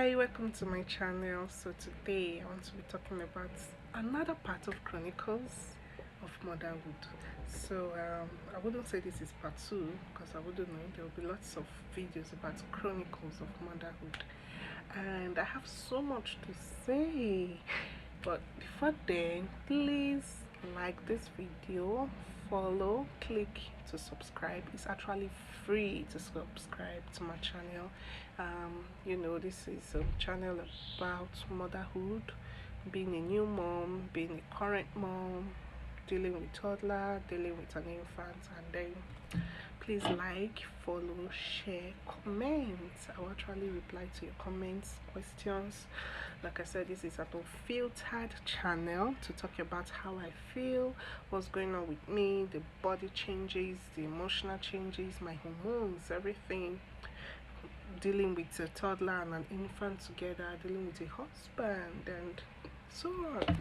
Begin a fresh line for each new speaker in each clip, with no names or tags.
Hi, welcome to my channel. So today I want to be talking about another part of Chronicles of Motherhood. So I wouldn't say this is part 2 because I wouldn't know. There will be lots of videos about Chronicles of Motherhood, and I have so much to say. But before then, please like this video, follow, click to subscribe. It's actually free to subscribe to my channel. This is a channel about motherhood, being a new mom, being a current mom, dealing with toddler, dealing with an infant, and then please like, follow, share, comment. I will actually reply to your comments, questions. Like I said, this is an unfiltered channel to talk about how I feel, what's going on with me, the body changes, the emotional changes, my hormones, everything, dealing with a toddler and an infant together, dealing with a husband, and so on,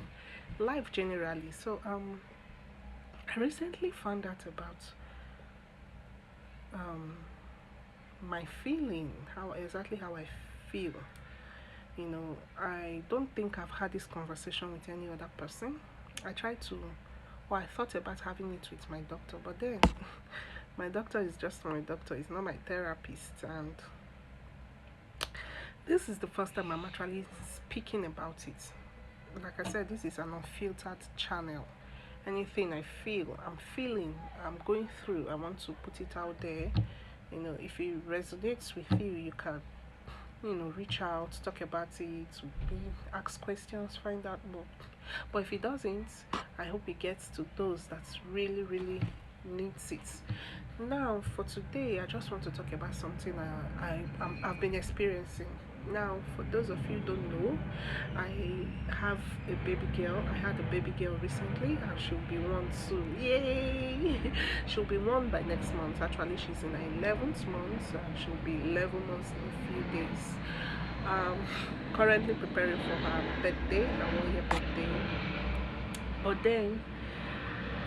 life generally. So I recently found out about my feeling, how I feel. I don't think I've had this conversation with any other person. I tried to, or I thought about having it with my doctor, but then my doctor is just my doctor, he's not my therapist, and this is the first time I'm actually speaking about it. Like I said, this is an unfiltered channel. Anything I feel, I'm feeling, I'm going through, I want to put it out there. If it resonates with you, you can reach out, talk about it, ask questions, find out more. But if it doesn't, I hope it gets to those that really needs it. Now for today, I just want to talk about something I've been experiencing. Now, for those of you who don't know, I have a baby girl. I had a baby girl recently, and she'll be one soon. Yay! She'll be one by next month. Actually, she's in her 11th month, and she'll be 11 months in a few days. Currently preparing for her birthday, her 1 year birthday. But then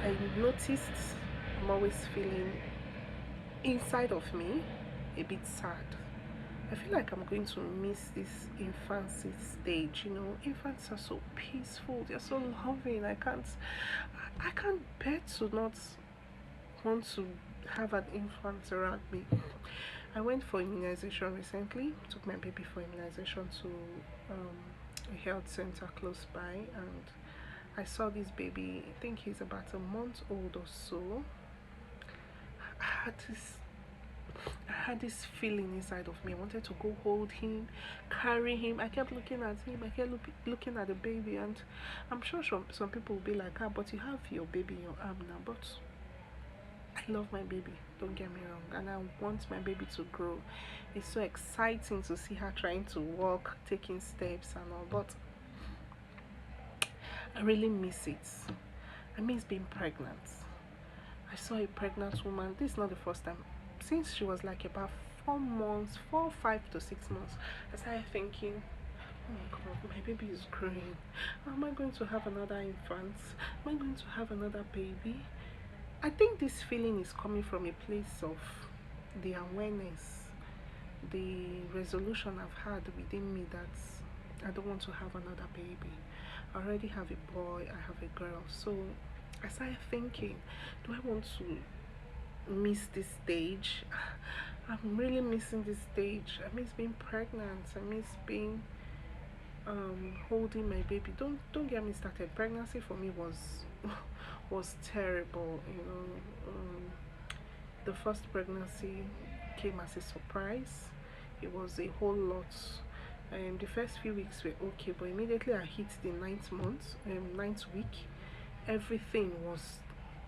I noticed I'm always feeling inside of me a bit sad. I feel like I'm going to miss this infancy stage. Infants are so peaceful, they're so loving. I can't bear to not want to have an infant around me. I went for immunization recently, took my baby for immunization to a health center close by, and I saw this baby. I think he's about a month old or so. I had this feeling inside of me. I wanted to go hold him, carry him. I kept looking at him. I kept looking at the baby, and I'm sure some people will be like, but you have your baby in your arm now. But I love my baby, don't get me wrong, and I want my baby to grow. It's so exciting to see her trying to walk, taking steps and all, but I really miss it. I miss being pregnant. I saw a pregnant woman. This is not the first time. Since she was like about 4 months, 5 to 6 months, I started thinking, oh my god, my baby is growing. Am I going to have another infant? Am I going to have another baby? I think this feeling is coming from a place of the awareness, the resolution I've had within me that I don't want to have another baby. I already have a boy, I have a girl. So I started thinking, do I want to miss this stage? I'm really missing this stage. I miss being pregnant. I miss being holding my baby. Don't get me started. Pregnancy for me was terrible. The first pregnancy came as a surprise. It was a whole lot. The first few weeks were okay, but immediately I hit the 9th week, everything was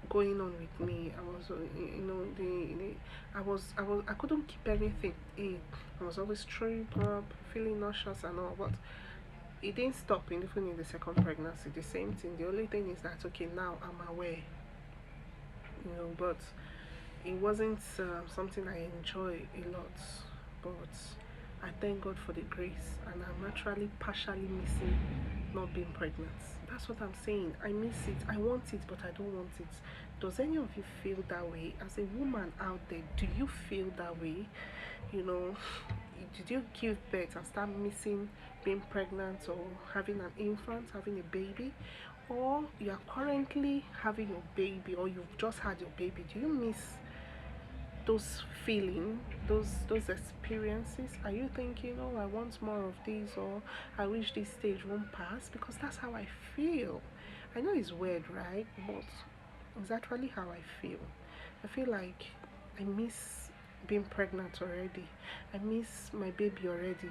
going on with me. I was I couldn't keep anything in. I was always throwing up, feeling nauseous and all, but it didn't stop even in the second pregnancy. The same thing. The only thing is that okay, now I'm aware, but it wasn't something I enjoy a lot. But I thank God for the grace, and I'm actually partially missing not being pregnant. That's what I'm saying. I miss it. I want it, but I don't want it. Does any of you feel that way? As a woman out there, do you feel that way? did you give birth and start missing being pregnant or having an infant, having a baby, or you are currently having your baby or you've just had your baby? Do you miss those feeling, those experiences? Are you thinking, oh, I want more of this, or I wish this stage won't pass? Because that's how I feel. I know it's weird, right? But it's actually how I feel. I feel like I miss being pregnant already. I miss my baby already,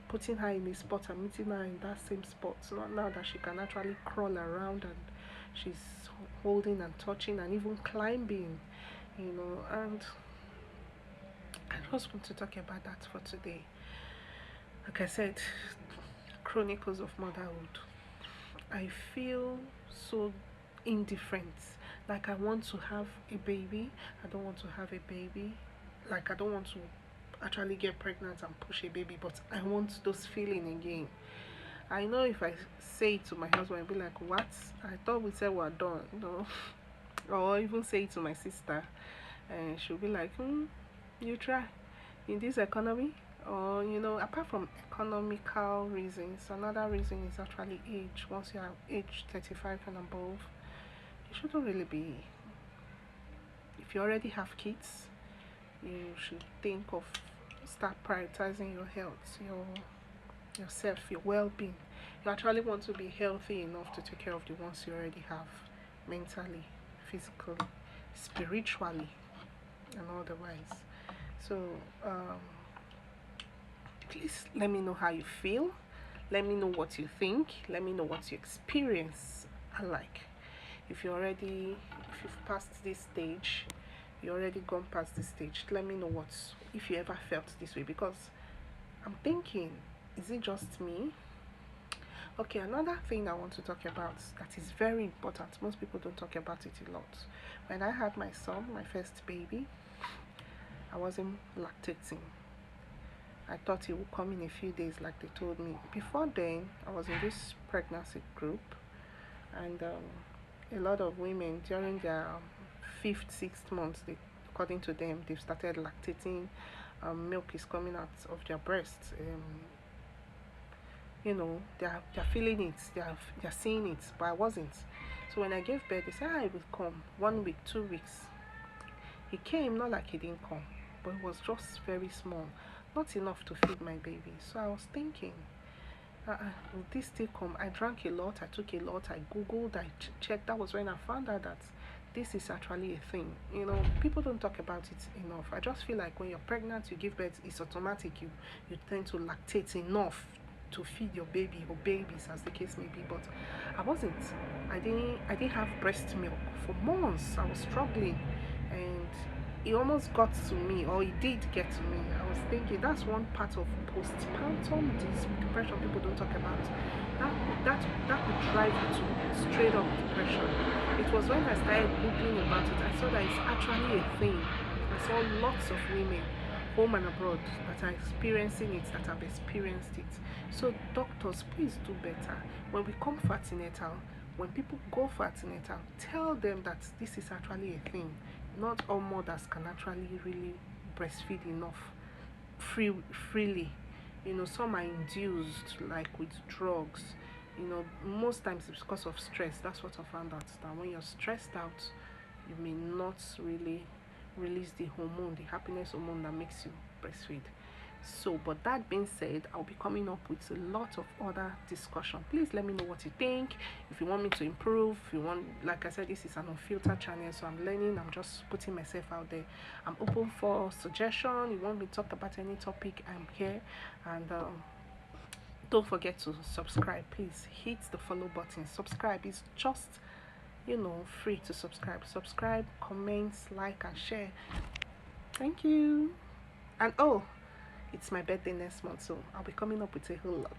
putting her in a spot and meeting her in that same spot. Not now that she can actually crawl around and she's holding and touching and even climbing, and I just want to talk about that for today. Like I said, Chronicles of Motherhood. I feel so indifferent. Like I want to have a baby, I don't want to have a baby. Like I don't want to actually get pregnant and push a baby, but I want those feeling again. I know if I say it to my husband, I'll be like, what? I thought we said we're done, or even say it to my sister, and she'll be like, you try in this economy. Or apart from economical reasons, another reason is actually age. Once you are age 35 and above, you shouldn't really be, if you already have kids, you should think of start prioritizing your health, yourself, your well-being. You actually want to be healthy enough to take care of the ones you already have, mentally, physically, spiritually, and otherwise. So please let me know how you feel. Let me know what you think. Let me know what your experience are like. If you've passed this stage, you already gone past this stage, let me know if you ever felt this way, because I'm thinking, is it just me? Okay, another thing I want to talk about that is very important, most people don't talk about it a lot. When I had my son, my first baby, I wasn't lactating. I thought he would come in a few days like they told me. Before then, I was in this pregnancy group, and a lot of women during their 5th, 6th months, according to them, they've started lactating. Milk is coming out of their breasts. They're feeling it, they're seeing it, but I wasn't. So when I gave birth, they said, it will come 1 week, 2 weeks. He came, not like he didn't come, but it was just very small, not enough to feed my baby. So I was thinking, will this still come? I drank a lot, I took a lot, I googled, I checked. That was when I found out that this is actually a thing. People don't talk about it enough. I just feel like when you're pregnant, you give birth, it's automatic. You tend to lactate enough to feed your baby or babies, as the case may be. But I wasn't. I didn't have breast milk for months. I was struggling, and it almost got to me, or it did get to me. I was thinking that's one part of postpartum depression people don't talk about. That could drive you to straight up depression. It was when I started googling about it, I saw that it's actually a thing. I saw lots of women, home and abroad, that are experiencing it, that have experienced it. So doctors, please do better. When we come for antenatal, when people go for antenatal, tell them that this is actually a thing. Not all mothers can actually really breastfeed enough freely. Some are induced, like with drugs. Most times it's because of stress. That's what I found out, that when you're stressed out, you may not really release the hormone, the happiness hormone that makes you breastfeed. So, but that being said, I'll be coming up with a lot of other discussion. Please let me know what you think. If you want me to improve, if you want, like I said, this is an unfiltered channel, so I'm learning, I'm just putting myself out there. I'm open for suggestion. You want me to talk about any topic, I'm here. And don't forget to subscribe. Please hit the follow button. Subscribe is just free to subscribe, comment, like, and share. Thank you. And it's my birthday next month, so I'll be coming up with a whole lot.